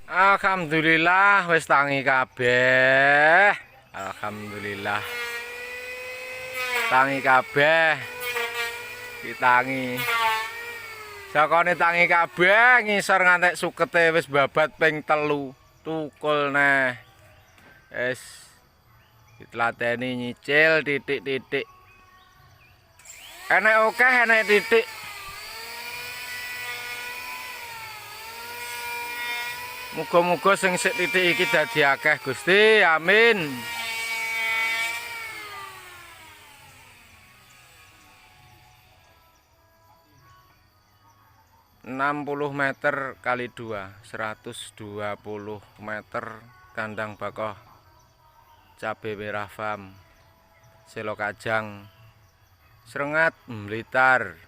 Alhamdulillah wis tangi kabeh. Alhamdulillah. Tangi kabeh. Ditangi. Sakone tangi kabeh ngisor ngantek sukete wis babat ping 3. Tukul neh. Wis ditlateni nyicil titik-titik. Enek akeh enek titik. Muga-muga sing sik titik iki dadi akeh Gusti, amin. ...60 meter kali 2 120 meter kandang bakoh cabe merah farm Selo Kajang Srengat Blitar.